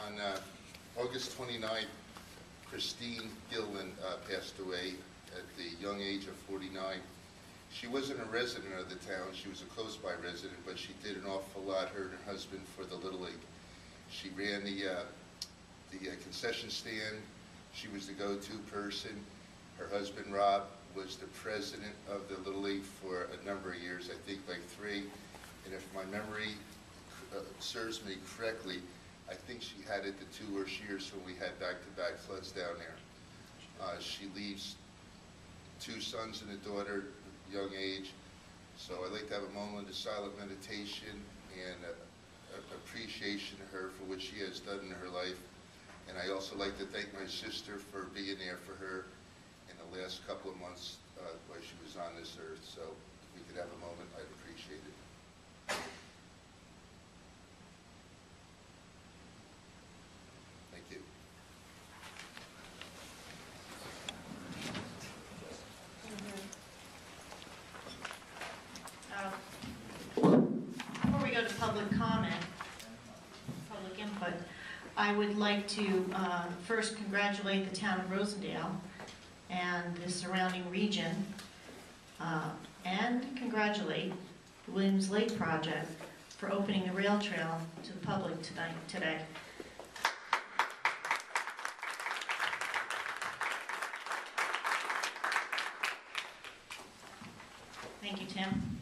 On August 29th, Christine Gilliland passed away at the young age of 49. She wasn't a resident of the town, she was a close-by resident, but she did an awful lot, her and her husband, for the Little League. She ran the concession stand. She was the go-to person. Her husband, Rob, was the president of the Little League for a number of years, I think like 3. And if my memory serves me correctly, I think she had it the 2 worst years when we had back-to-back floods down there. She leaves 2 sons and a daughter, young age. So I'd like to have a moment of silent meditation and appreciation of her for what she has done in her life. And I also like to thank my sister for being there for her in the last couple of months while she was on this earth. So if we could have a moment, I'd appreciate it. Thank you. Before we go to public comment, public input, I would like to first congratulate the town of Rosendale and the surrounding region, and congratulate the Williams Lake Project for opening the rail trail to the public today. Thank you, Tim.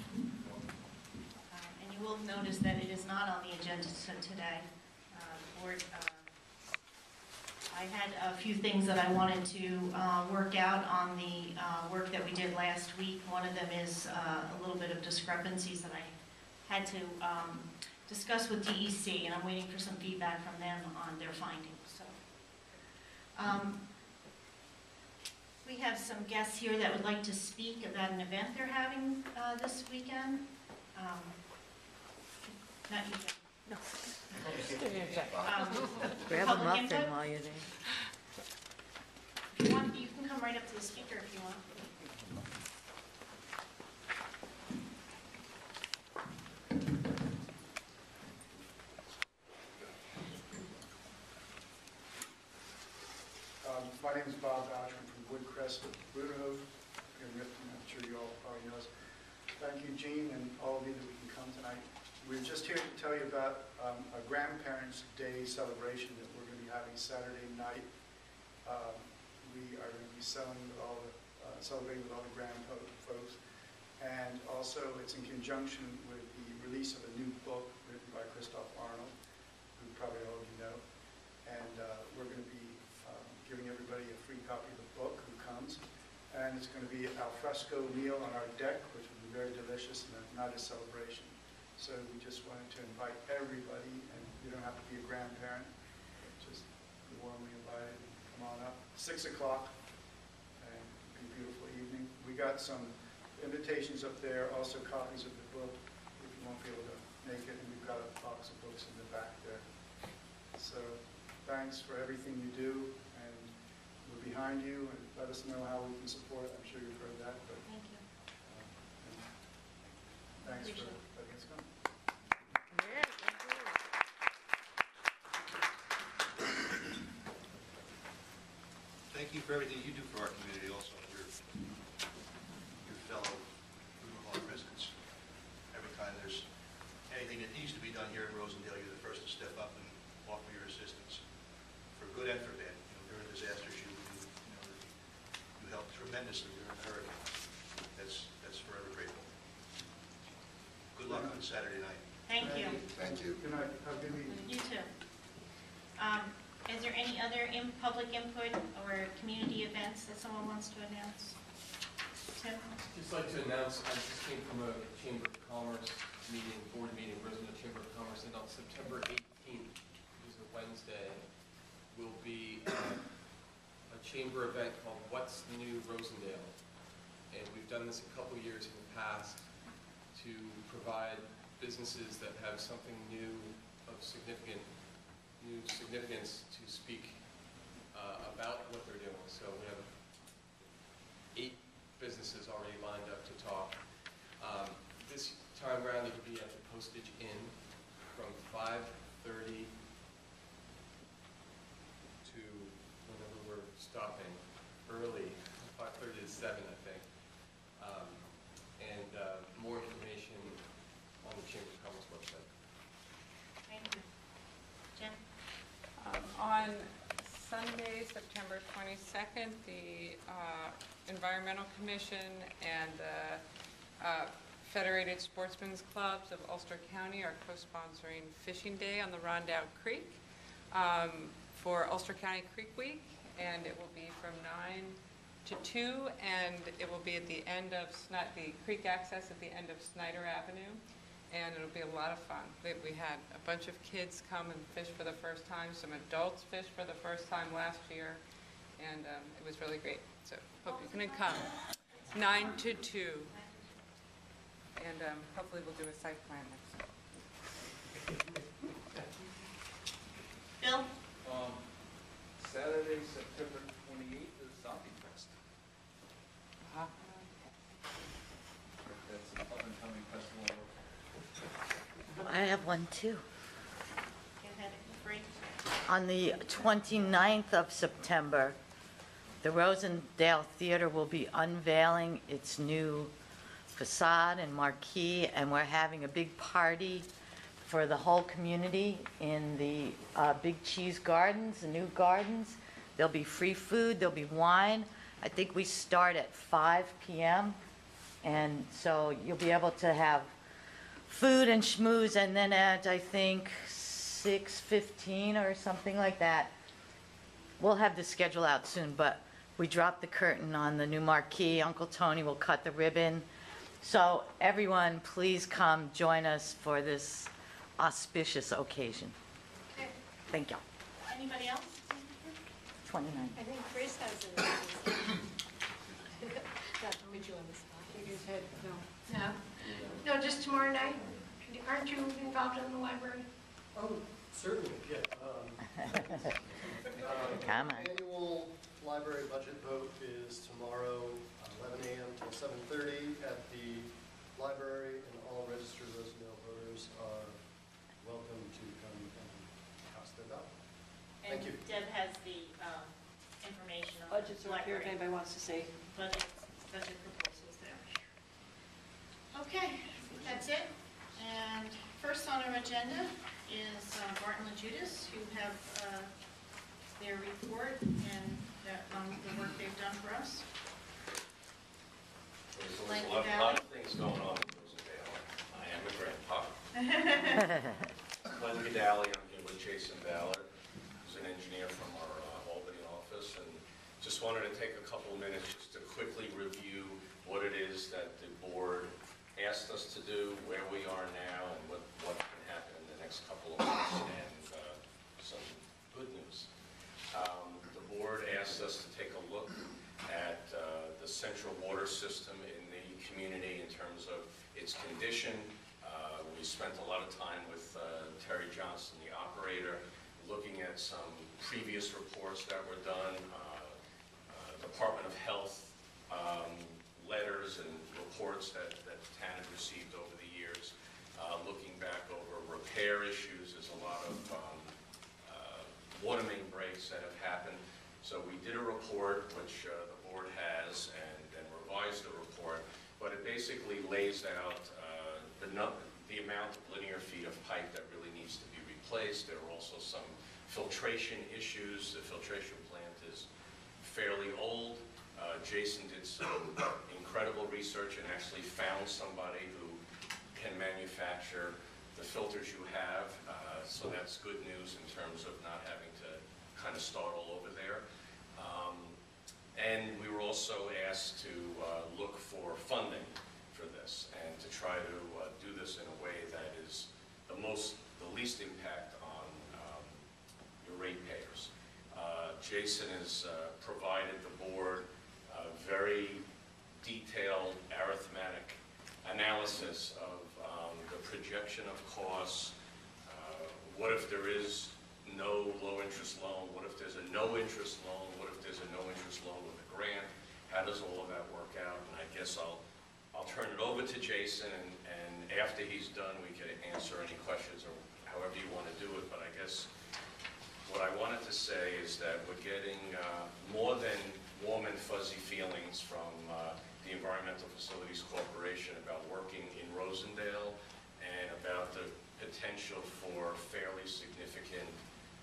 And you will notice that it is not on the agenda today. I had a few things that I wanted to work out on the work that we did last week. One of them is a little bit of discrepancies that I had to discuss with DEC, and I'm waiting for some feedback from them on their findings. So, we have some guests here that would like to speak about an event they're having this weekend. Not you, Jen. No. Grab a muffin while you're there. If you want, you can come right up to the speaker if you want. My name is Bob Boucher. I'm from Woodcrest, Ruderhof, here in Rifton. I'm sure you all probably know us. Thank you, Jean, and all of you that we can come tonight. We're just here to tell you about a Grandparents' Day celebration that we're going to be having Saturday night. We are going to be celebrating with all the folks. And also, it's in conjunction with the release of a new book written by Christoph Arnold, who probably all of you know. And we're going to be giving everybody a free copy of the book who comes. And it's going to be an al fresco meal on our deck, which will be very delicious and a night of celebration. So we just wanted to invite everybody, and you don't have to be a grandparent, just warmly invited. Come on up. 6 o'clock, and it'll be a beautiful evening. We got some invitations up there, also copies of the book, if you won't be able to make it, and we've got a box of books in the back there. So thanks for everything you do, and we're behind you, and let us know how we can support. I'm sure you've heard that, but thank you. Thanks for letting us come. Yeah, thank you. Thank you for everything you do for our community, also your fellow Rosendale residents. Every time there's anything that needs to be done here in Rosendale, you're the first to step up and offer your assistance, for good and for bad. During disasters, you helped tremendously during the hurricane. That's forever grateful. Good luck on Saturday night. Thank you. Thank you. Good night. Have a good evening. You too. Is there any other public input or community events that someone wants to announce? Tim? I'd just like to announce, I just came from a Chamber of Commerce meeting, board meeting, Rosendale Chamber of Commerce, and on September 18th, which is a Wednesday, will be a chamber event called What's New Rosendale. And we've done this a couple years in the past to provide businesses that have something new of significance to speak about what they're doing. So we have 8 businesses already lined up to talk. This time around, it'll be at the Postage Inn from 5:30 7, I think. And more information on the Chamber of Commerce website. Thank you. Jen? On Sunday, September 22nd, the Environmental Commission and the Federated Sportsmen's Clubs of Ulster County are co-sponsoring Fishing Day on the Rosendale Creek for Ulster County Creek Week, and it will be from 9 to 2, and it will be at the end of the creek access at the end of Snyder Avenue, and it'll be a lot of fun. We had a bunch of kids come and fish for the first time, some adults fish for the first time last year, and it was really great. So hope you can come. 9 to 2, and hopefully we'll do a site plan next time. Bill? Saturday, September 28th is Zombie Fest. Uh-huh. That's an up-and-coming festival. I have one too. Go ahead, Free. On the 29th of September, the Rosendale Theater will be unveiling its new facade and marquee, and we're having a big party for the whole community in the Big Cheese Gardens, the new gardens. There'll be free food, there'll be wine. I think we start at 5 p.m. And so you'll be able to have food and schmooze, and then at, I think, 6:15 or something like that, we'll have the schedule out soon, but we dropped the curtain on the new marquee. Uncle Tony will cut the ribbon. So everyone, please come join us for this auspicious occasion. Okay. Thank you. Anybody else? 29. I think Chris has a, not to put you on the spot. Shake his head, no. No, just tomorrow night? Aren't you involved in the library? Oh, certainly, yeah. Come on. Annual library budget vote is tomorrow, 11 a.m. till 7:30 at the library, and all registered Rosendale voters are welcome to come and cast their ballot. Thank you. And Deb has the information on Budgets the are here if library. anybody wants to say. Budget proposals there. Okay, that's it. And first on our agenda is Barton Logudice, who have their report and the work they've done for us. There's Like a lot of things going on in Rosendale. I am a grandpa. Glenn Vidali, I'm here with Jason Ballard, who's an engineer from our Albany office, and just wanted to take a couple of minutes just to quickly review what it is that the board asked us to do, where we are now, and what can happen in the next couple of months, and some good news. The board asked us to take a look at the central water system in the community in terms of its condition. We spent a lot of time with Terry Johnson, the operator, looking at some previous reports that were done, Department of Health letters and reports that the town had received over the years. Looking back over repair issues, there's a lot of water main breaks that have happened. So we did a report, which the board has, and revised the report, but it basically lays out the amount of linear feet of pipe that really needs to be replaced. There are also some filtration issues. The filtration plant is fairly old. Jason did some incredible research and actually found somebody who can manufacture the filters you have, so that's good news in terms of not having to kind of start all over there. And we were also asked to look for funding for this and to try to do this in a way that is the least impact on your ratepayers. Jason has provided the board a very detailed arithmetic analysis of the projection of costs. What if there is no low-interest loan? What if there's a no-interest loan? What if there's a no-interest loan with a grant? How does all of that work out? And I guess I'll turn it over to Jason, and after he's done, we can answer any questions or however you want to do it. But I guess what I wanted to say is that we're getting more than warm and fuzzy feelings from the Environmental Facilities Corporation about working in Rosendale and about the potential for fairly significant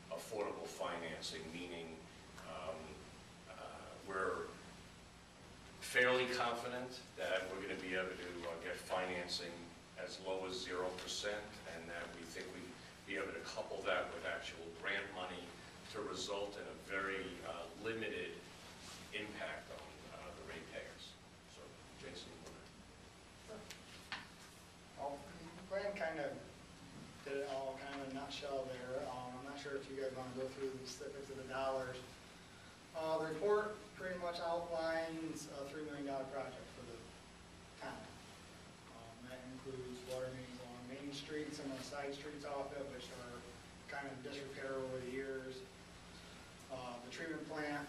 affordable financing, meaning we're fairly confident that we're going to be able to get financing as low as 0%, and that we think we'd be able to couple that with actual grant money to result in a very limited impact on the ratepayers. So, Jason, you want to? Well, Glenn kind of did it all kind of in a nutshell there. I'm not sure if you guys want to go through the specifics of the dollars. The report pretty much outlines a $3 million project for the town. That includes water mains along Main Street, some of the side streets off it, which are kind of disrepair over the years. The treatment plant,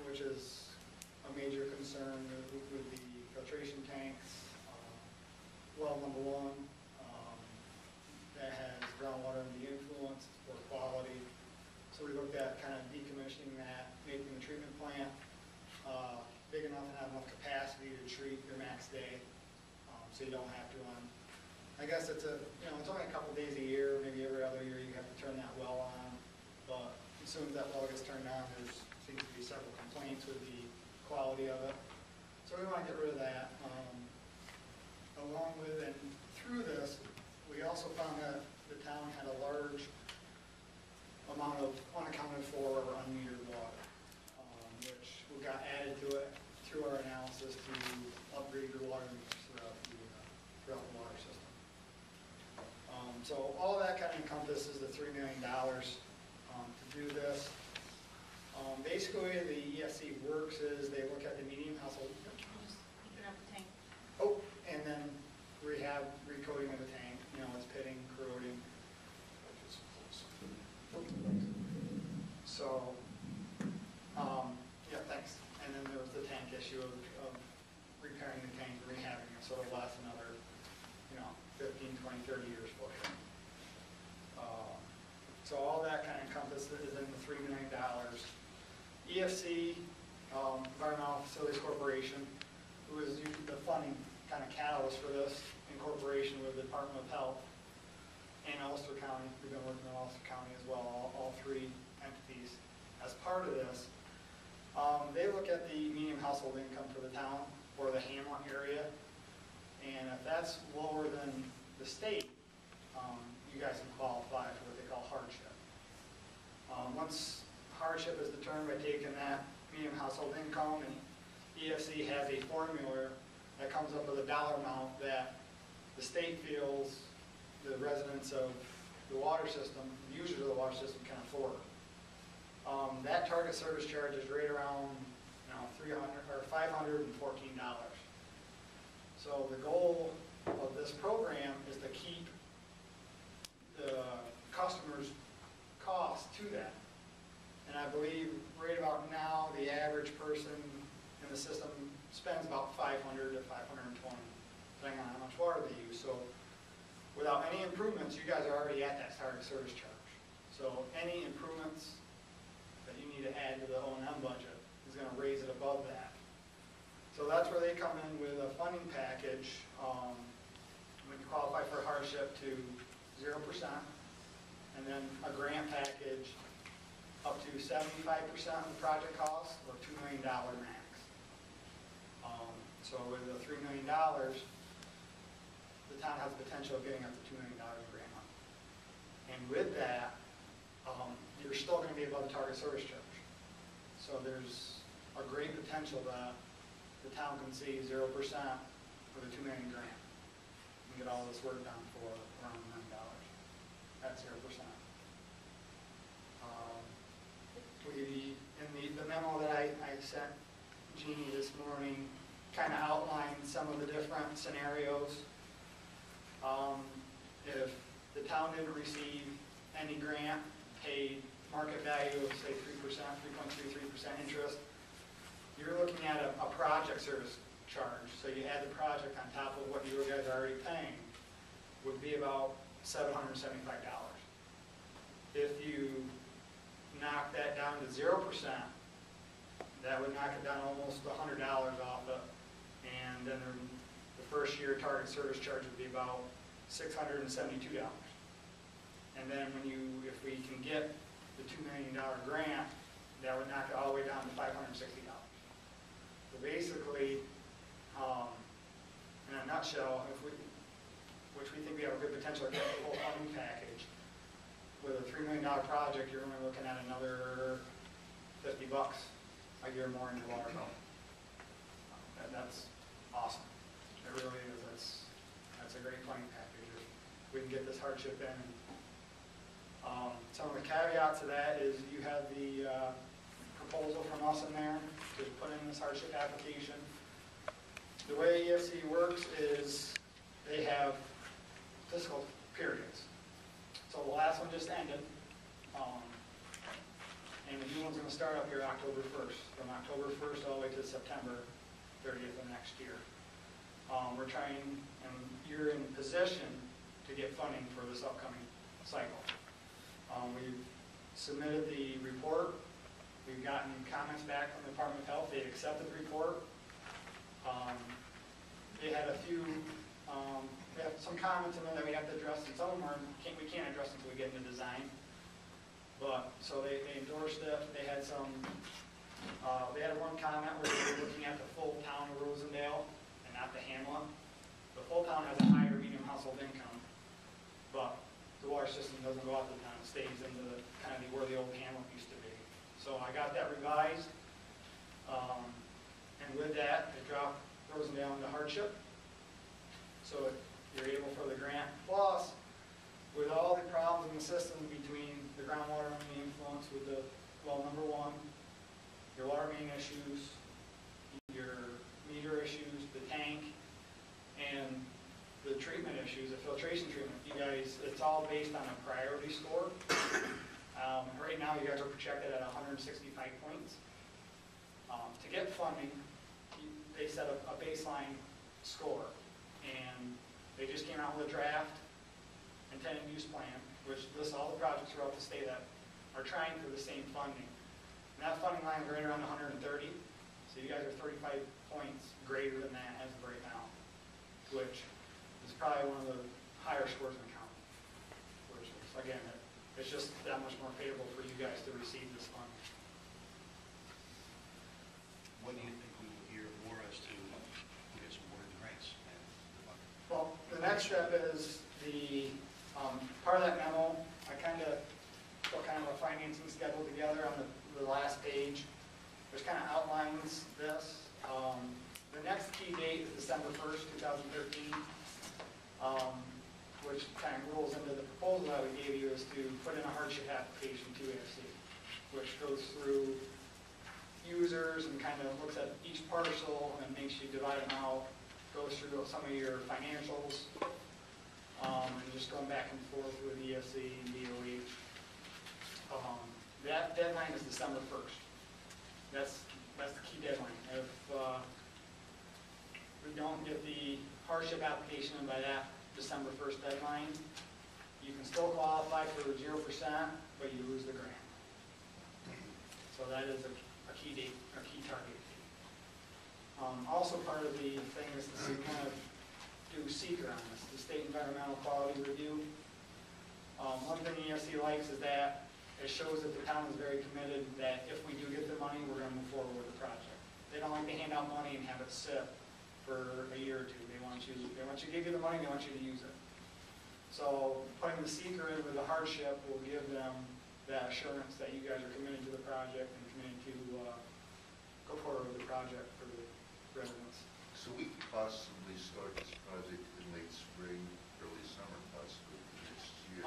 which is a major concern with the filtration tanks. Well, number one, that has groundwater and the influence for quality. So we looked at kind of decommissioning that, making the treatment plant big enough and have enough capacity to treat your max day, so you don't have to run. I guess it's it's only a couple days a year, maybe every other year you have to turn that well on. But as soon as that well gets turned on, there seems to be several complaints with the quality of it. So we want to get rid of that. Along with and through this, we also found that the town had a large amount of unaccounted for or unmetered water, which we got added to it through our analysis to upgrade your water meters throughout the water system. So all that kind of encompasses the $3 million to do this. Basically, the EFC works is they look at the medium household. Just keep it up the tank. Oh, and then recoding of the tank. It's pitting, corroding. So, yeah, thanks. And then there was the tank issue of repairing the tank, rehabbing it, so it'll last another, 15, 20, 30 years for it. So all that kind of encompasses is in the $3 million. EFC, Environmental Facilities Corporation, who is the funding kind of catalyst for this, in cooperation with the Department of Health and Ulster County. We've been working with Ulster County as well, all three entities. As part of this, they look at the median household income for the town or the hamlet area, and if that's lower than the state, you guys can qualify for what they call hardship. Once hardship is determined by taking that median household income, and EFC has a formula that comes up with a dollar amount that the state feels the residents of the water system, the users of the water system, can afford. That target service charge is right around $300 or $514. So the goal of this program is to keep the customer's cost to that. And I believe right about now, the average person in the system spends about $500 to $520, depending on how much water they use. So without any improvements, you guys are already at that target service charge. So any improvements that you need to add to the O&M budget is going to raise it above that. So that's where they come in with a funding package. When you qualify for hardship to 0%, and then a grant package up to 75% of the project cost, or $2 million max. So with the $3 million, the town has the potential of getting up to $2 million in grant money. And with that, you're still going to be above the target service charge. So there's a great potential that the town can see 0% with a $2 million grant and get all this work done for around $1 million. That's 0%. In the memo that I sent Jeannie this morning, kind of outlined some of the different scenarios. If the town didn't receive any grant, paid market value of say 3%, 3.33% interest, you're looking at a project service charge. So you add the project on top of what you guys are already paying, would be about $775. If you knock that down to 0%, that would knock it down almost $100 off it. And then the first year target service charge would be about $672. And then if we can get the $2 million grant, that would knock it all the way down to $560. So basically, in a nutshell, which we think we have a good potential to get the whole funding package, with a $3 million project, you're only looking at another $50 a year more in your water bill. And that's awesome. It really is. That's a great funding package. If we can get this hardship in. Some of the caveats to that is you have the proposal from us in there to put in this hardship application. The way EFC works is they have fiscal periods. So the last one just ended, and the new one's going to start up here October 1st, from October 1st all the way to September 30th of next year. We're trying, and you're in position to get funding for this upcoming cycle. We've submitted the report. We've gotten comments back from the Department of Health. They accepted the report. They had they have some comments in there that we have to address, and some of them we can't address until we get into design. But, so they endorsed it. They had they had one comment where they were looking at the full town of Rosendale and not the hamlet. The full town has a higher medium household income, but the water system doesn't go out the town. It stays into where the old hamlet used to be. So I got that revised, and with that, it dropped Rosendale into hardship. So you're able for the grant. Plus, with all the problems in the system between the groundwater and the influence with the, well, number one, your water main issues, your meter issues, the tank, and the treatment issues, the filtration treatment. You guys, it's all based on a priority score. Right now, you guys are projected at 165 points. To get funding, they set a baseline score, and they just came out with a draft intended use plan, which lists all the projects throughout the state that are trying for the same funding. And that funding line is right around 130, so you guys are 35 points greater than that as of right now, which is probably one of the higher scores in the county. Which is, again, it's just that much more favorable for you guys to receive this funding. When do you think we will hear more as to who gets awarded the grants? Well, the next step is the part of that memo. I put kind of a financing schedule together on the last page, which kind of outlines this. The next key date is December 1st, 2013, which kind of rolls into the proposal that we gave you, is to put in a hardship application to AFC, which goes through users and kind of looks at each parcel and makes you divide them out, goes through some of your financials, and just going back and forth with EFC and DOE. That deadline is December 1st. That's the key deadline. If we don't get the hardship application in by that December 1st deadline, you can still qualify for 0%, but you lose the grant. So that is a key date, a key target date. Also part of the thing is to kind of do seeker on this, the State Environmental Quality Review. One thing EFC likes is that it shows that the town is very committed that if we do get the money, we're going to move forward with the project. They don't like to hand out money and have it sit for a year or two. They want you to give you the money, they want you to use it. So putting the seeker in with the hardship will give them that assurance that you guys are committed to the project and committed to go forward with the project for the residents. So we could possibly start this project in late spring, early summer, possibly next year.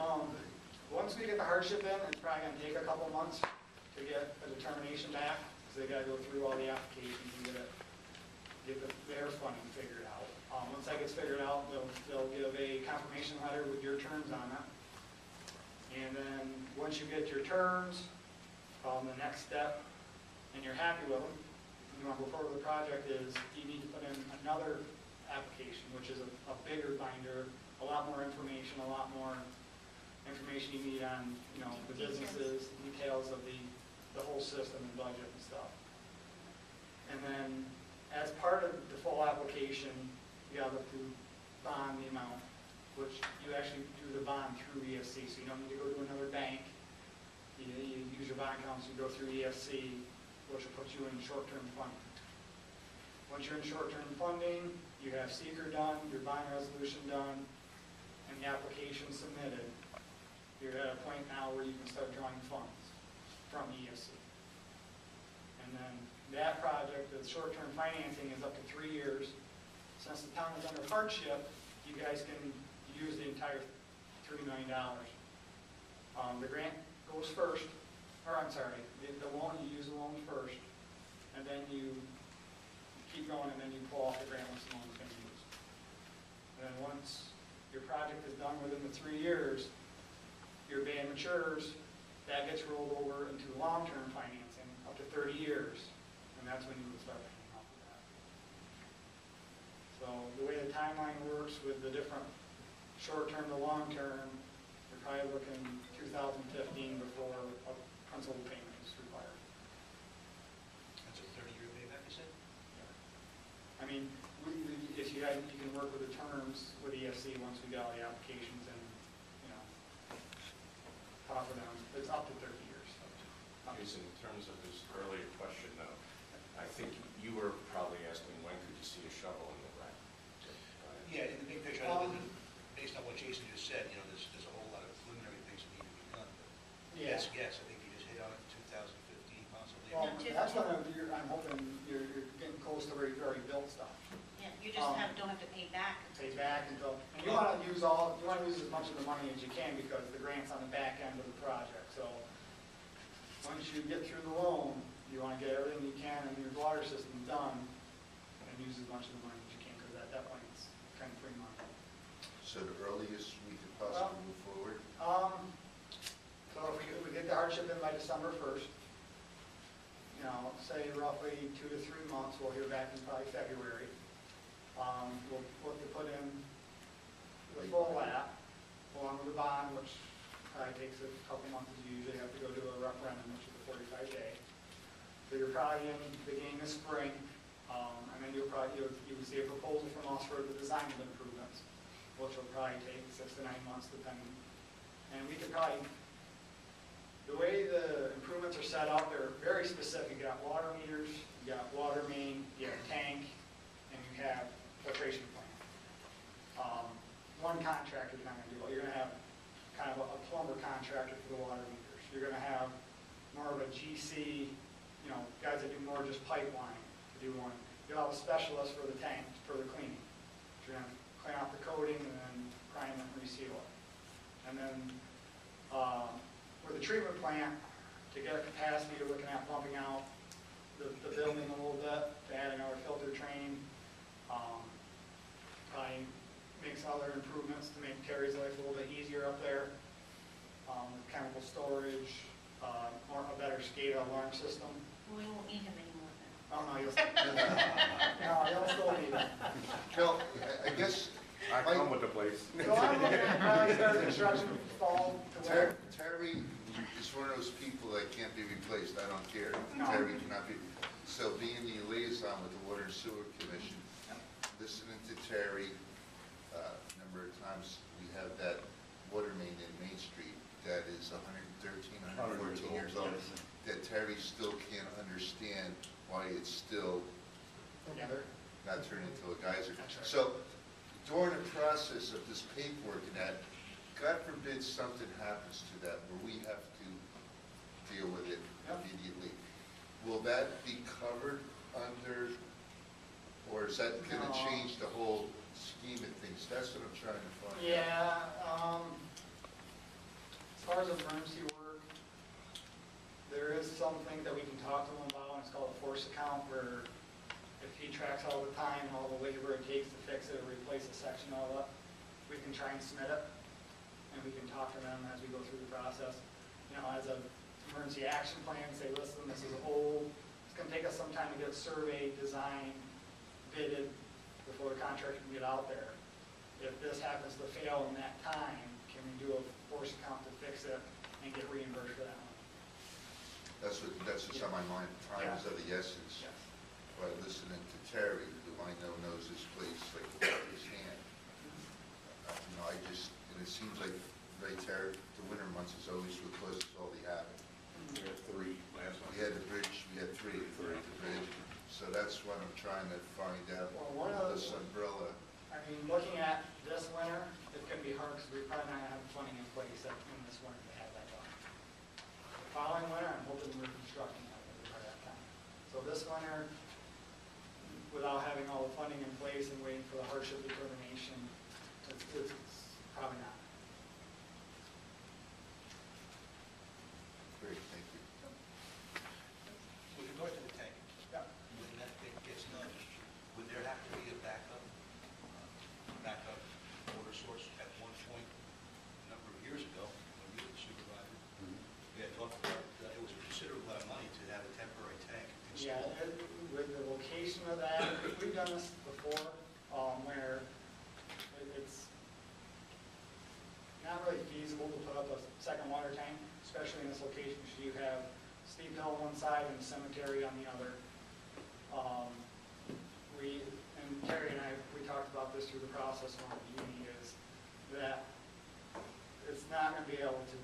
Once we get the hardship in, it's probably going to take a couple months to get a determination back, because they got to go through all the applications and get their funding figured out. Once that gets figured out, they'll give a confirmation letter with your terms on it. And then once you get your terms, the next step, and you're happy with them, you want to go forward with the project, is you need to put in another application, which is a bigger binder, a lot more information, you need on, the businesses, details of the whole system and budget and stuff. And then, as part of the full application, you have to bond the amount, which you actually do the bond through EFC, so you don't need to go to another bank. You use your bond accounts, you go through EFC, which will put you in short-term funding. Once you're in short-term funding, you have seeker done, your bond resolution done, and the application submitted. You're at a point now where you can start drawing funds from EFC. And then that project, the short-term financing is up to 3 years. Since the town is under hardship, you guys can use the entire $3 million. The grant goes first, or I'm sorry, the loan, you use the loan first, and then you keep going, and then you pull off the grant once the loan's been used. And then once your project is done within the 3 years, your ban matures, that gets rolled over into long-term financing up to 30 years, and that's when you would start paying off of that. So the way the timeline works with the different short-term to long-term, you're probably looking 2015 before a principal payment is required. That's a 30-year payback, you said? I mean, if you can work with the terms with EFC once we get all the applications and, talk with them, it's up to 30 years. Jason, in terms of his earlier question, though, I think you were probably asking when could you see a shovel in the ground? Yeah, in the big picture, based on what Jason just said, there's a whole lot of preliminary things that need to be done. Yeah. Yes, I think you just hit on it, 2015 possibly. Well, that's when I'm hoping you're getting close to where you've already built stuff. Yeah, you just don't have to pay back. Pay back until, and you want to use as much of the money as you can because the grant's on the back end of the project. So once you get through the loan, you want to get everything you can in your water system done and use as much of the money as you can because at that point it's kind of free money. So the earliest we could possibly move forward? So if we get the hardship in by December 1st, say roughly 2 to 3 months, we'll hear back in probably February. We'll look to put in the full lap, along with the bond, which probably takes a couple months as you usually have to go do a referendum, which is a 45-day. So you're probably in the beginning of spring, and then you'll see a proposal from us for the design of improvements, which will probably take 6 to 9 months depending. And we could probably, the way the improvements are set up, they're very specific. You got water meters, you got water main, you have tank, and you have filtration plant. One contractor's not going to do it. You're going to have kind of a plumber contractor for the water meters. You're going to have more of a GC, guys that do more just pipeline to do one. You'll have a specialist for the tank, for the cleaning. You're going to clean out the coating and then prime and reseal it. And then with the treatment plant, to get a capacity, you're looking at bumping out the building a little bit, to add another filter train, probably make some other improvements to make Terry's life a little bit easier up there, chemical storage, a better SCADA alarm system. Well, we won't need him anymore then. Oh, no, you'll still need it. No, I guess. I come with the place. So I'm looking at probably start construction fall to winter. Terry is one of those people that can't be replaced, I don't care. No. Terry cannot be, so being the liaison with the Water and Sewer Commission, listening to Terry, a number of times, we have that water main in Main Street that is 113, 114 years old, that Terry still can't understand why it's still Together. not turned into a geyser. So during the process of this paperwork and that, God forbid something happens to that where we have to deal with it immediately. Will that be covered under, or is that going to change the whole scheme of things? That's what I'm trying to find out. Yeah, as far as emergency work, there is something that we can talk to him about, and it's called a force account, where if he tracks all the time, all the labor it takes to fix it or replace a section of it, we can try and submit it, and we can talk to them as we go through the process. As an emergency action plan, say, listen, this is old, it's going to take us some time to get surveyed, designed, bidded, before the contractor can get out there. If this happens to fail in that time, can we do a force account to fix it and get reimbursed for that money? That's what's on my mind. Time is of the essence. Yes. by listening to Terry, who I know knows this place like the back of his hand. I just, and it seems like, right, Terry, the winter months is always what causes all the havoc. We had 3 last We had the bridge, we had three at the bridge, so that's what I'm trying to find out. Well, one of This umbrella, I mean, looking at this winter, it's going to be hard because we're probably not going to have funding in place in this winter to have that done. The following winter, I'm hoping we're constructing that by that time. So this winter, without having all the funding in place and waiting for the hardship determination, it's probably not. great, thank you. With regard to the tank, Yeah. when that thing gets done, would there have to be a backup water source at one point, a number of years ago, when you were the supervisor? We had talked about, it was a considerable amount of money to have a temporary tank Yeah, installed. with the location of that, we've done this before, where it's not really feasible to put up a second water tank, especially in this location, because you have steep hill on one side and cemetery on the other. And Terry and I, we talked about this through the process on the uni, is that it's not going to be able to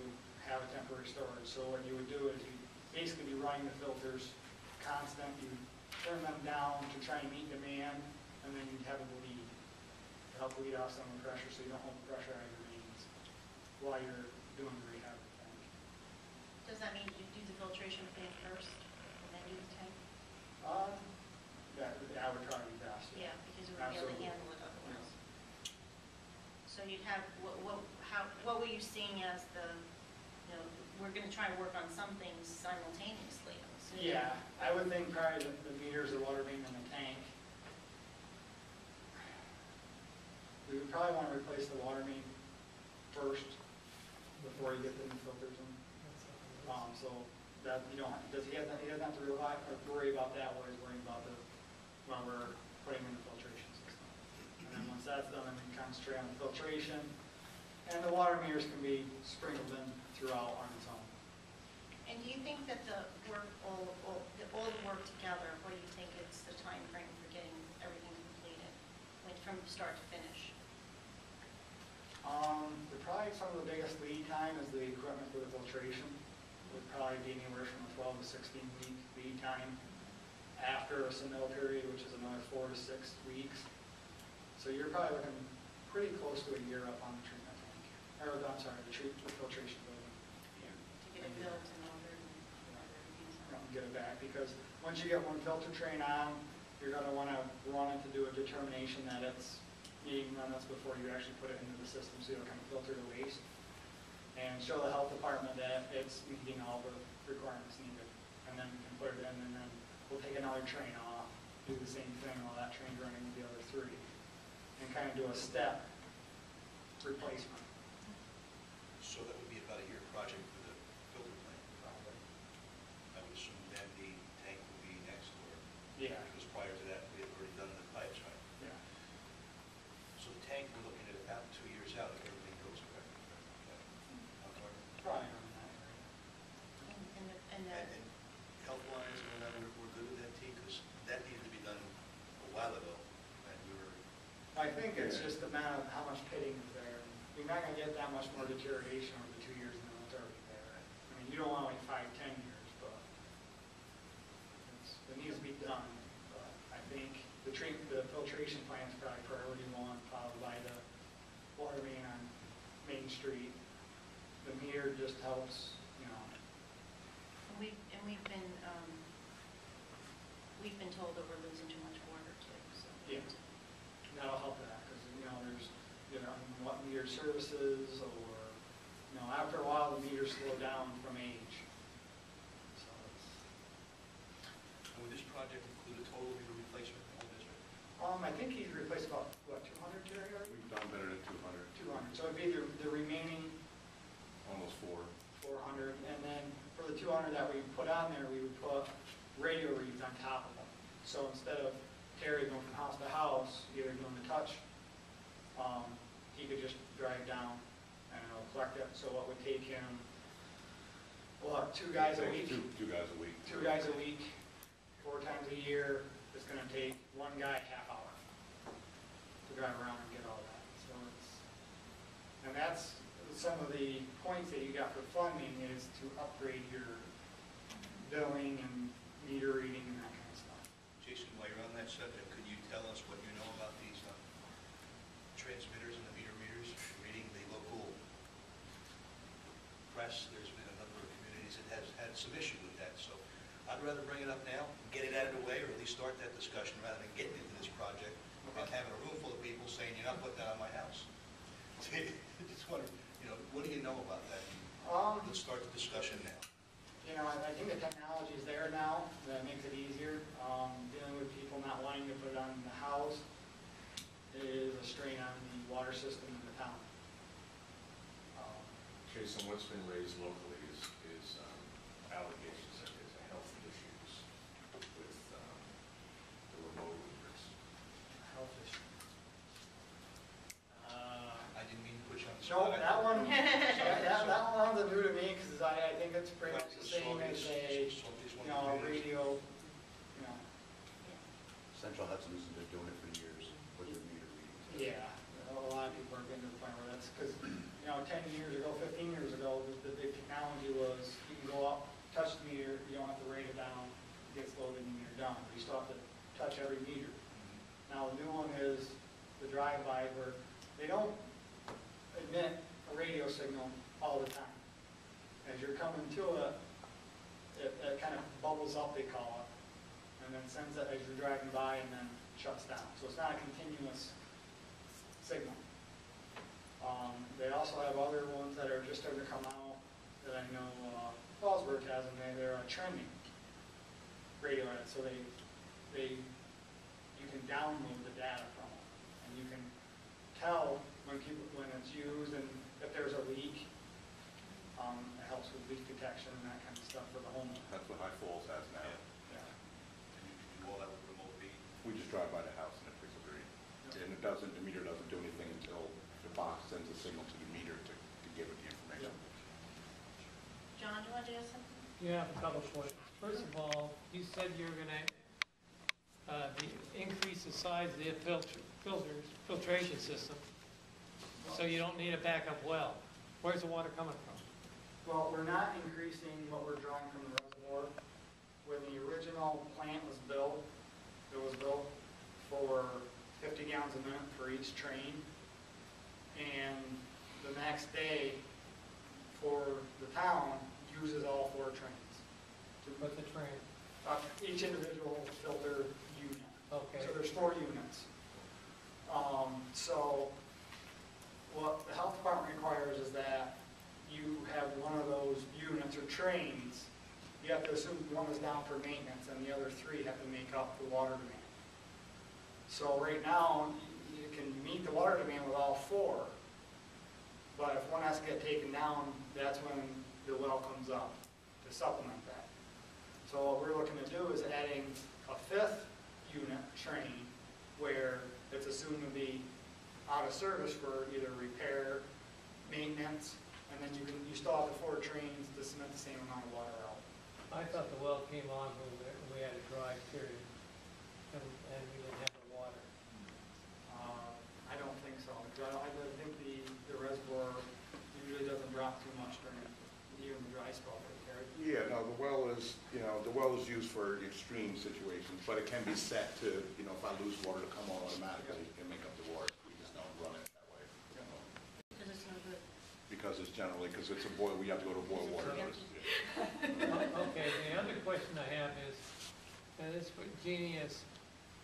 have a temporary storage. So what you would do is you basically be running the filters constant, you turn them down to try and meet demand, and then you have a bleed to help bleed off some of the pressure so you don't hold the pressure out of your veins while you're doing the rehab of the tank. Does that mean you do the filtration plant first and then do the tank? That would probably be best. Yeah, because we won't be able to Absolutely. handle it otherwise. So you'd have, what were you seeing as we're going to try and work on some things simultaneously, I'm assuming? Yeah, I would think probably the meters, the water main, and the tank. We would probably want to replace the water main first before you get the new filters in. So that he doesn't have to worry about that while he's worrying about when we're putting in the filtration system. And then once that's done, then we can concentrate on the filtration. And the water meters can be sprinkled in throughout on its own. And do you think that the work, all the work together, what do you think is the time frame for getting everything completed, like from start to finish? Probably some of the biggest lead time is the equipment for the filtration. Would probably be anywhere from a 12 to 16 week lead time. After a submittal period, which is another 4 to 6 weeks. So you're probably looking pretty close to a year up on the treatment tank. Or, I'm sorry, the filtration building. To get it built and ordered and everything. Get it back, because once you get one filter train on, you're going to want to run it to do a determination that it's needing run this before you actually put it into the system, so you'll kind of filter the waste and show the health department that it's meeting all the requirements needed. And then we can put it in, and then we'll take another train off, do the same thing while that train's running with the other 3, and kind of do a step replacement. So that would be about a year project for the filter plant. Probably. I would assume then the tank would be next, or, Yeah. because prior to that, we had already done the pipes, right? Yeah. So the tank, we're looking at about 2 years out if everything goes correctly. Probably on that area. And And health-wise, we're good with that, T, because that needed to be done a while ago, and we were, I think it's just a matter of how much pitting is there. You're not going to get that much more deterioration over the 2 years than it's already there. I mean, you don't want like 5, 10 years, but it needs to be done. But I think the filtration plant is probably priority 1, followed by the water main on Main Street. The meter just helps, we've been told that we're losing too much water too, so. Yeah. That'll help that, because, there's, what meter services, or, after a while, the meters slow down from age. So it's, and would this project include a total meter replacement in the whole district? I think he's replaced about, 200, Jerry, already? We've done better than 200, 200, so it'd be the remaining almost 4. 400, and then for the 200 that we put on there, we would put radio reads on top of them. So instead of Terry going from house to house, either doing the touch, he could just drive down and it'll collect it. So it would take him, 2 guys a week? Two guys a week. 2 guys a week, 4 times a year. It's gonna take one guy a half hour to drive around and get all that. So and that's some of the points that you got for funding is to upgrade your billing and meter reading and that kind of stuff. Jason, while you're on that subject, could you tell us what you know about these transmitters and the meters? Reading the local press, there's been a number of communities that has had some issue with that. So I'd rather bring it up now, get it out of the way, or at least start that discussion rather than getting into this project and having a room full of people saying, you're not putting that on my house. Just wonder, what do you know about that? Let's start the discussion now. I think the technology is there now, that makes it easier. Dealing with people not wanting to put it on the house is a strain on the water system in the town. Jason, what's been raised locally is allegations that there's health issues with the remote readers. Health issue. I didn't mean to put you on the No, spot. that one, that one's new to me, because I think it's pretty much the same as a radio, Central Hudson's been doing it for years with their meter readings. Yeah, a lot of people are getting to the point where that's, because, 10 years ago, 15 years ago, the big technology was, you can go up, touch the meter, you don't have to write it down, it gets loaded and you're done. You still have to touch every meter. Now, the new one is the drive-by, where they don't emit a radio signal all the time. As you're coming to it kind of bubbles up, they call it, and then sends it as you're driving by and then shuts down. So it's not a continuous signal. They also have other ones that are just starting to come out that I know Fallsburg has, and they're trending radio edits. So you can download the data from them, and you can tell when it's used and if there's a leak. It helps with leak detection and that kind of stuff for the homeowner. That's what High Falls has now. Yeah. And you can do all that with remote reading. We just drive by the house and it picks up the reading. And the meter doesn't do anything until the box sends a signal to the meter to give it the information. John, do you want to add something? Yeah, a couple points. First of all, you said you're going to increase the size of the filtration system, so you don't need a backup well. Where's the water coming from? Well, we're not increasing what we're drawing from the reservoir. When the original plant was built, it was built for 50 gallons a minute for each train. And the next day, for the town, uses all 4 trains. What's the train? Each individual filter unit. Okay. So there's 4 units. So what the health department requires is that you have one of those units or trains. You have to assume one is down for maintenance and the other 3 have to make up the water demand. So right now, you can meet the water demand with all 4. But if one has to get taken down, that's when the well comes up to supplement that. So what we're looking to do is adding a 5th unit train where it's assumed to be out of service for either repair, maintenance, and then you still have the 4 trains to submit the same amount of water out. I thought the well came on when we had a dry period, and we didn't have the water. I don't think so, because I think the reservoir usually doesn't drop too much during even the dry spell. Yeah, no, the well is used for extreme situations, but it can be set to, if I lose water, to come on automatically and make up the water. We just don't run it that way. Because it's no good. Because it's a boil, we have to go to boil water. Okay, the other question I have is, and this for Jeannie, is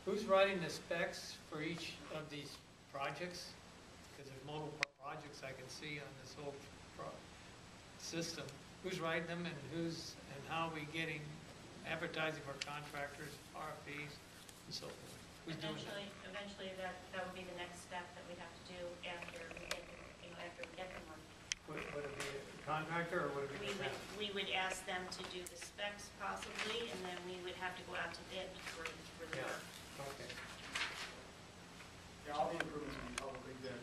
who's writing the specs for each of these projects? Because there's multiple projects I can see on this whole system. Who's writing them, and how are we getting advertising for contractors, RFPs, and so forth? Who's doing that? Eventually, that would be the next step that we have to do after we get the money. Would it be a contractor, or would it be the town? We would ask them to do the specs possibly, and then we would have to go out to bid for the work. Okay. Yeah, all the improvements will be publicly bid.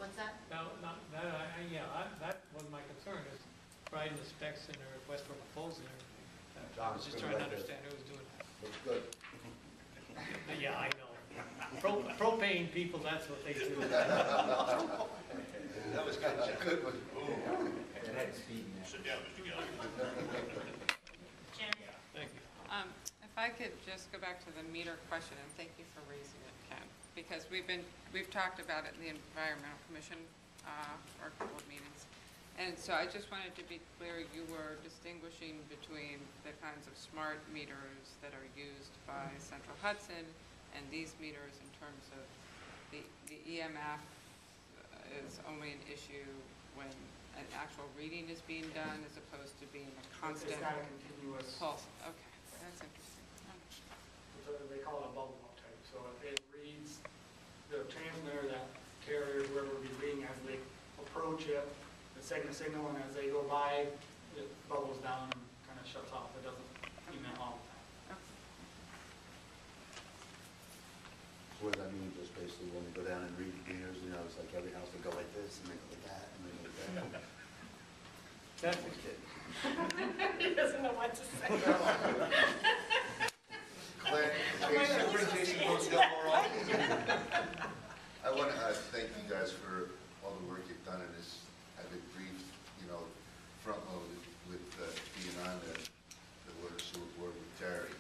What's that? Now, that was my concern, is writing the specs and the request for proposal and everything. I was just trying to understand who was doing that. Looks good. Yeah, I know. Propane people, that's what they do. That was good, Jeff. Good one. Sit down, Mr. Gilliland. Jerry? Thank you. If I could just go back to the meter question, and thank you for raising it, Ken, because we've talked about it in the Environmental Commission for a couple of meetings. And so I just wanted to be clear, you were distinguishing between the kinds of smart meters that are used by Central Hudson and these meters in terms of the EMF is only an issue when an actual reading is being done as opposed to being a constant It's not a continuous, pulse. Okay, that's interesting. they call it a bubble up type. So it reads the transmitter, that carrier, whoever will be reading as they approach it, the signal, and as they go by, it bubbles down and kind of shuts off. It doesn't emit all the time. So what does that mean? Just basically when they go down and read the meters, you know, it's like every house they go like this and they go like that and they go like that. That's I'm kidding. He doesn't know what to say. Glenn, Jason Rosendale more often. I want to thank you guys for all the work you've done in this. I've been briefed, front-loaded with being on the Water Sewer Board with Terry.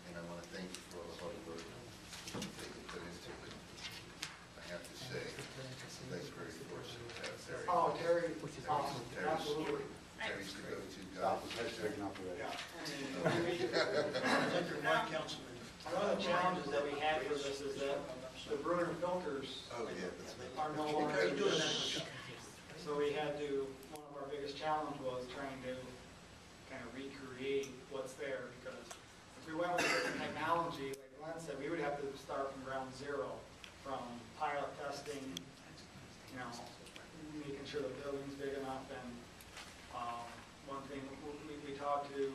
And I want to thank you for all the hard work that you put into it. I have to say, that's very fortunate to have Terry. Oh, Terry, awesome. Absolutely. Terry's the go-to guy. Stop, his head's big enough already. Yeah. One councilman. One of the challenges that we had for this is that the Bruner filters Oh, yeah, that's are no longer in use. So we had to, one of our biggest challenge was trying to kind of recreate what's there, because if we went with the technology, like Glenn said, we would have to start from ground zero, from pilot testing, making sure the building's big enough, and one thing, we talked to,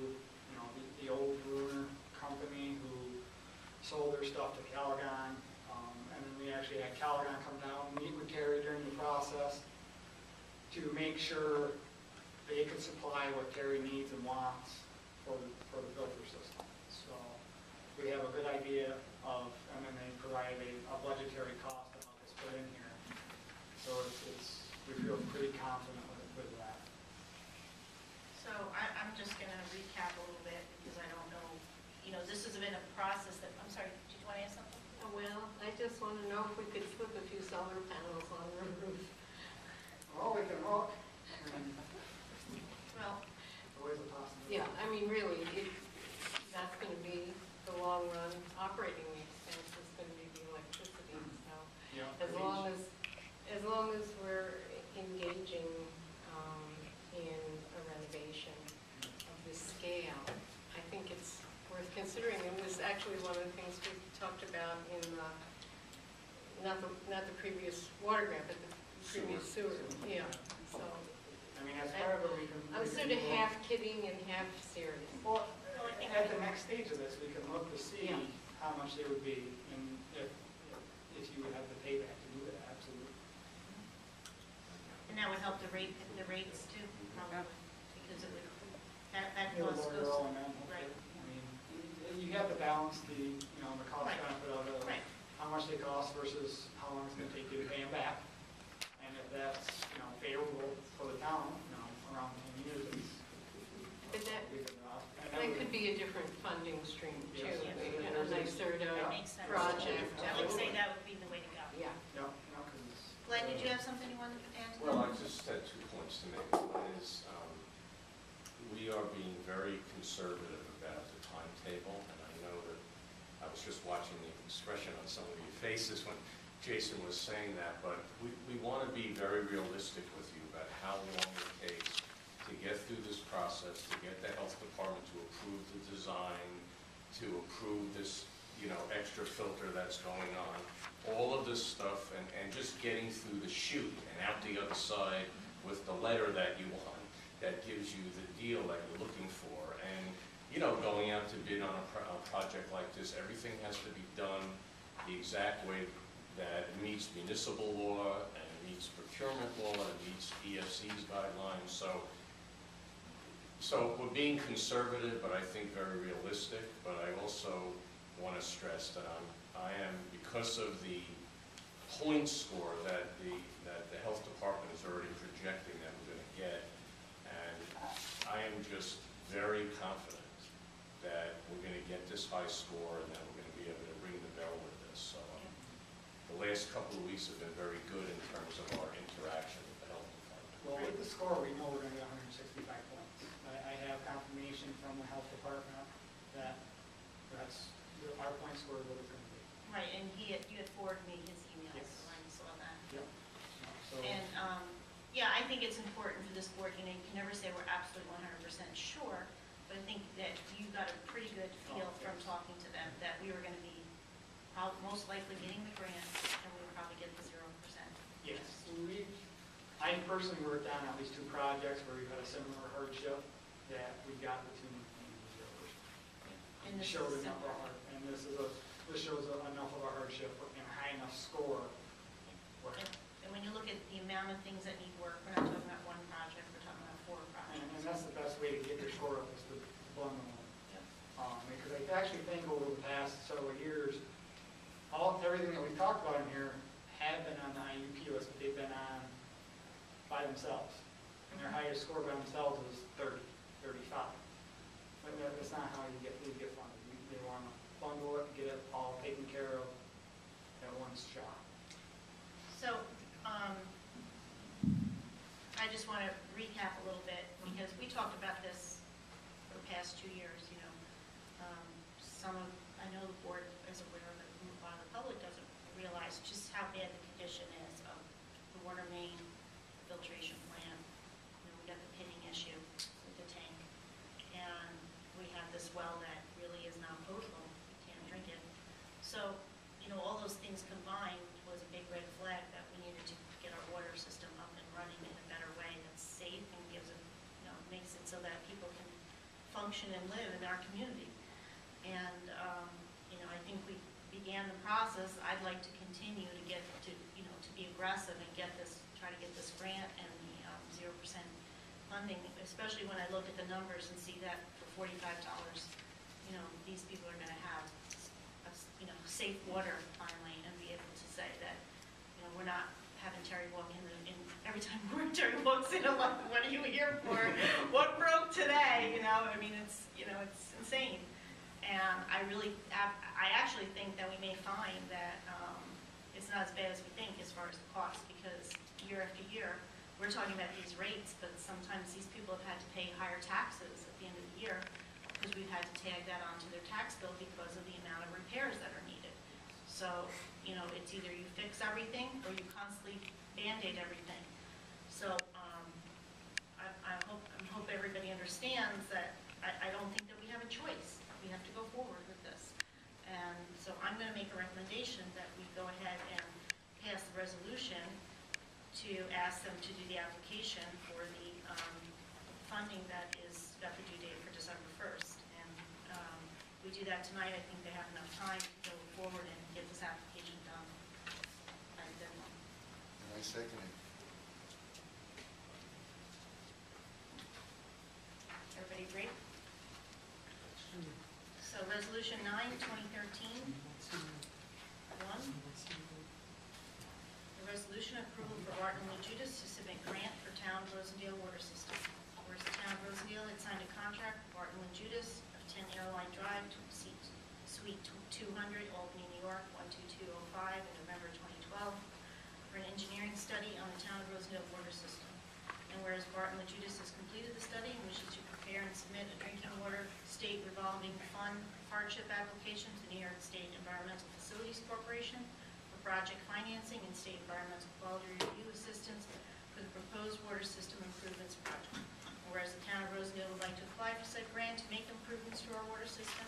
the old Bruner company who sold their stuff to Calagon, and then we actually had Calagon come down and meet with Terry during the process to make sure they could supply what Terry needs and wants for the filter system. So we have a good idea of, and then they provide a budgetary cost of how it's put in here. So we feel pretty confident with that. So I'm just going to recap a little bit because I don't know, this has been a process that, I'm sorry, did you want to ask something? Well, I just want to know if we could flip a few solar panels on the roof. Oh, we can hook. Well, Always a possibility. Yeah, I mean, really, that's going to be the long run operating expense is going to be the electricity. So Yeah. as long as we're engaging in a renovation of this scale, I think it's worth considering. It was actually one of the things we talked about in not the previous water grant, but the previous sewer. Yeah. So I mean, as part of it, we can. I'm sort of half kidding and half serious. Well, at the next stage of this, we can look to see how much they would be, and if you would have the payback to do it, absolutely. and that would help the rates too, probably, because it would, that You're cost lower goes. your own end, Right. I mean, you have to balance the cost Right. benefit of it, Right. how much they cost versus how long it's gonna take you to pay them back. And if that's, favorable for the town, around 10 years, But that we could, could be a different funding stream too, Yes. and a nicer That makes sense. project. I would say that would be the way to go. Yeah. because Glenn, did you have something you wanted to add? Well, I just had 2 points to make. One is, we are being very conservative about the timetable, and I know that I was just watching the expression on some of your faces when Jason was saying that, but we want to be very realistic with you about how long it takes to get through this process, to get the health department to approve the design, to approve this, extra filter that's going on, all of this stuff, and just getting through the chute and out the other side with the letter that you want, that gives you the deal that you're looking for. And, going out to bid on a project like this, everything has to be done the exact way that it meets municipal law, and it meets procurement law, and it meets EFC's guidelines. So we're being conservative, but I think very realistic. But I also want to stress that I am, because of the point score that the health department is already projecting that we're going to get, and I am just very confident that we're going to get this high score and that we're going to be able to ring the bell with this. So the last couple of weeks have been very good in terms of our interaction with the health department. Well, with the score, we know we're going to get 165 points. I have confirmation from the health department that our point score is what it's going to be. Right, and you had forwarded me his email, Yes. so I saw that. Yep. So, And, yeah, I think it's important for this board, you can never say we're absolutely 100% sure, but I think that you got a pretty good feel from talking to them that we were going to be most likely getting the grant, and we would probably get the 0%. yes, I personally worked on at least 2 projects where we've had a similar hardship that we got the 2 And this showed is enough of similar. and this shows enough of a hardship and a high enough score. Where, And when you look at the amount of things that need work, we're not talking about 1 project, we're talking about 4 projects. and that's the best way to get your score up is to bundle them. Yep. Because I actually think over the past several years, everything that we talked about in here had been on the IUP list, but they've been on by themselves. And their highest score by themselves is 30, 35. But that's not how you get funded. They want to bundle it, get it all taken care of at one shot. So, I just want to recap a little bit, because we talked about this for the past 2 years, you know. I know the board is aware of it, a lot of the public doesn't realize just how bad the condition is of the water main filtration plant. You know, we got the pitting issue with the tank, and we have this well that really is not potable, we can't drink it. So, you know, all those things combined was a big red flag that we needed to get our water system up and running in a better way that's safe and gives it, you know, makes it so that people can function and live in our community. And, you know, I think we began the process. I'd like to continue to get to, you know, to be aggressive and try to get this grant and the 0% funding, especially when I look at the numbers and see that for $45, you know, these people are going to have, you know, safe water finally, and be able to say that, you know, we're not having Terry walk in every time Terry walks in, what are you here for? What broke today? You know, I mean, it's, you know, it's insane. And I actually think that we may find that it's not as bad as we think as far as the cost, because year after year, we're talking about these rates, but sometimes these people have had to pay higher taxes at the end of the year because we've had to tag that onto their tax bill because of the amount of repairs that are needed. So, you know, it's either you fix everything or you constantly Band-Aid everything. So I hope everybody understands that I don't think that we have a choice. We have to go forward with this. And so I'm going to make a recommendation that we go ahead and pass the resolution to ask them to do the application for the funding that is got the due date for December 1st. And we do that tonight, I think they have enough time to go forward and get this application done by the deadline. And I second it. Everybody agree? So Resolution 9, 2013. 1. The resolution approval for Barton Logudice to submit grant for Town of Rosendale water system. Whereas the Town of Rosendale had signed a contract with Barton Logudice of 10 Airline Drive to Suite 200, Albany, New York, 12205 in November 2012 for an engineering study on the Town of Rosendale water system. And whereas Barton Logudice has completed the study and wishes to prepare and submit a drinking water state revolving fund hardship application to New York State Environmental Facilities Corporation for project financing and state environmental quality review assistance for the proposed water system improvements project. Whereas the Town of Rosendale would like to apply for said grant to make improvements to our water system,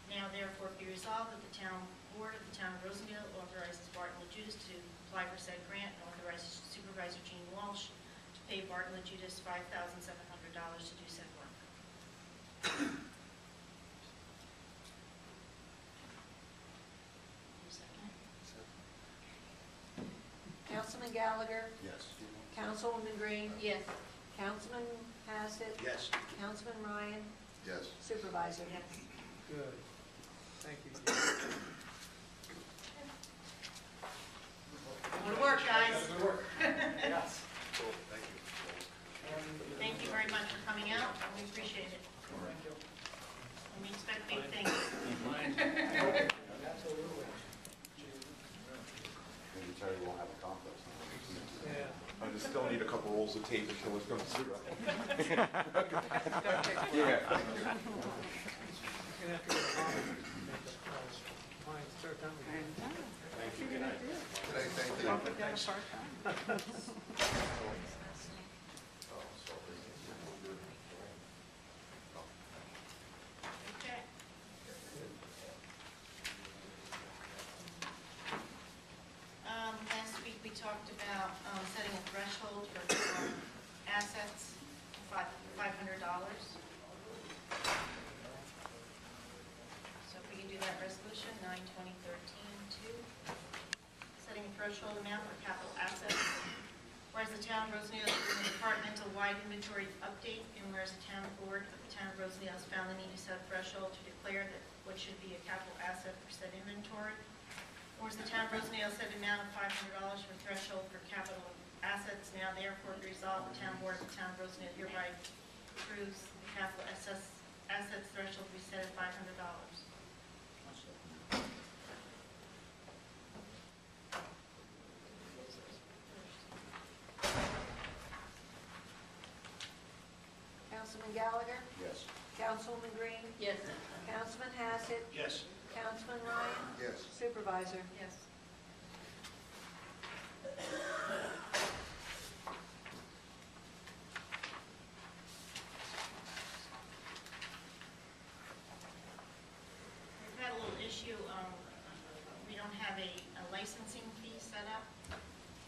now therefore be resolved that the Town Board of the Town of Rosendale authorizes Barton Logudice to apply for said grant and authorizes Supervisor Gene Walsh to pay Barton Logudice $5,700 to do said work. Councilman Gallagher? Yes. Councilwoman Green? Yes. Councilman Hassett? Yes. Councilman Ryan? Yes. Supervisor? Yes. Good. Thank you. Go to work, guys. Good work. Yes. Cool, thank you. Thank you very much for coming out. We appreciate it. Thank you. And we expect big things. Absolutely. Maybe Terry won't have a conflict. Yeah. I just still need a couple rolls of tape to show what's going through. You're Yeah. gonna have to go to mine, start down with Thank you. Good night. Thank you. Okay. Last week, we talked about setting a threshold for assets, $500. So if we can do that resolution, 9/2013-2, setting a threshold amount for capital assets. Whereas the town of Rosendale is doing a departmental-wide inventory update, and whereas the town board of the town of Rosendale has found the need to set a threshold to declare that what should be a capital asset for said inventory. Whereas the town of Rosendale set an amount of $500 for threshold for capital assets, now therefore be resolved, the town board of the town of Rosendale hereby approves the capital assets threshold to be set at $500. Councilman Gallagher? Yes. Councilwoman Green? Yes. Councilman Hassett? Yes. Councilman Ryan? Yes. Supervisor? Yes. We've had a little issue, we don't have a licensing fee set up.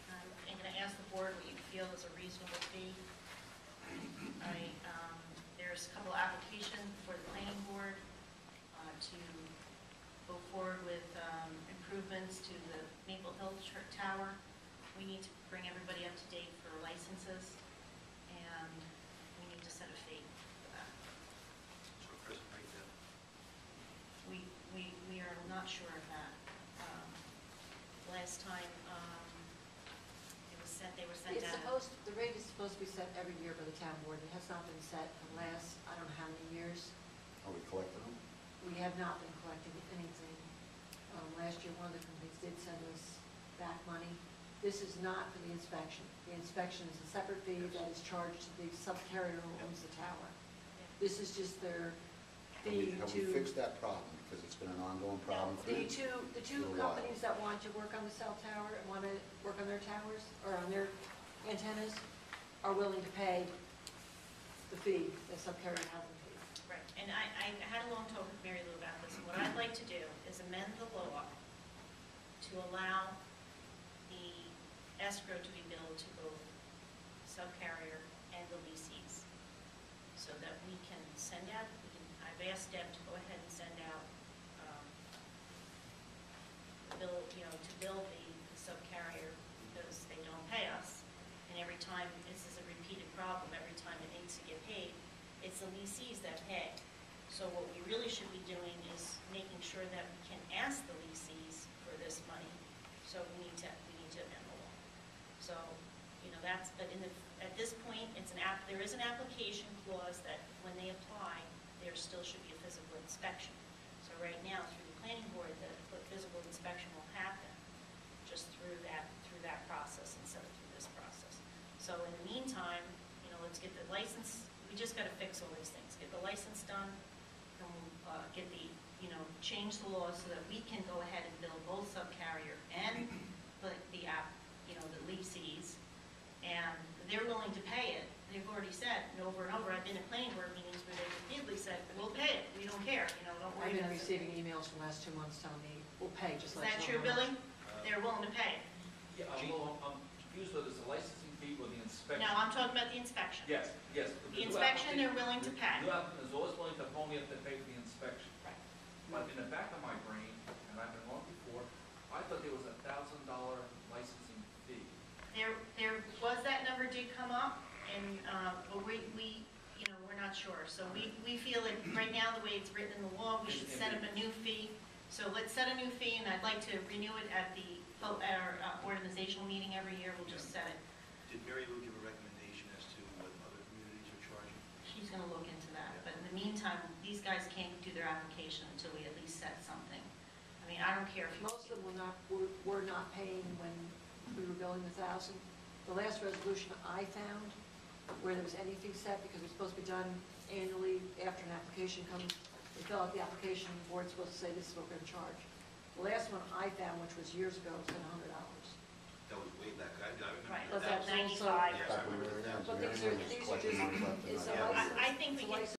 I'm going to ask the board what you feel is a reasonable fee. There's a couple applications for the planning board to go forward with improvements to the Maple Hill Tower. We need to bring everybody up to date for licenses, and we need to set a fee for that. So Chris, make that. We are not sure of that. Last time, they were sent It's out. supposed, the rate is supposed to be set every year by the town board. It has not been set in the last, I don't know how many years. Are we collecting them? We have not been collecting anything. Last year, one of the companies did send us back money. This is not for the inspection. The inspection is a separate fee that is charged to the subcarrier who owns the tower. This is just their fee Have to. we fixed that problem? Because it's been an ongoing problem for The two a while. companies that want to work on the cell tower and want to work on their towers, or on their antennas, are willing to pay the fee, the subcarrier housing fee. Right, and I had a long talk with Mary Lou about this, and what I'd like to do is amend the law to allow the escrow to be billed to both subcarrier and the leasees, so that we can send out, I've asked Deb to go ahead and send out, to bill the subcarrier because they don't pay us, and every time, this is a repeated problem, every time it needs to get paid, it's the leasees that pay. So what we really should be doing is making sure that we can ask the leasees for this money. So we need to amend the law. So, that's, but at this point, there is an application clause that when they apply, there still should be a physical inspection. So right now, through the planning board, the physical inspection will happen just through that process instead of through this process. So in the meantime, let's get the license, we just got to fix all these things. Get the license done, and we'll get change the law so that we can go ahead and bill both subcarrier and the leasees, and they're willing to pay it. They've already said over and over, I've been in planning board meetings where they've repeatedly said, we'll pay it, we don't care, don't worry I've about been it. receiving emails from the last 2 months telling me, we'll pay, just Is like. that true, Billy? They're willing to pay it. Yeah, I'm confused whether it's the licensing fee or the inspection. No, I'm talking about the inspection. Yes, yes. The inspection, they're willing to pay. The new applicant is always willing to only have to pay for the inspection. Right. But in the back of my brain, and I've been wrong before, I thought there was a $1,000 licensing fee. There was, that number did come up, and, but we're not sure. So we feel that right now, the way it's written in the law, we should set up a new fee So let's set a new fee, and I'd like to renew it at our organizational meeting every year. We'll just set it. Did Mary Lou give a recommendation as to what other communities are charging? She's going to look into that. But in the meantime, these guys can't do their application until we at least set something. I mean, I don't care if you... Most of them were not paying when we were billing 1,000. The last resolution I found, where there was anything set, because it's supposed to be done annually after an application comes, they fill out the application, the board's supposed to say, this is what we're going to charge. The last one I found, which was years ago, was $100. That was way back, I remember Right, that. was that 95 or Yeah, I remember that. But these are just, it's a I license. think we it's a can license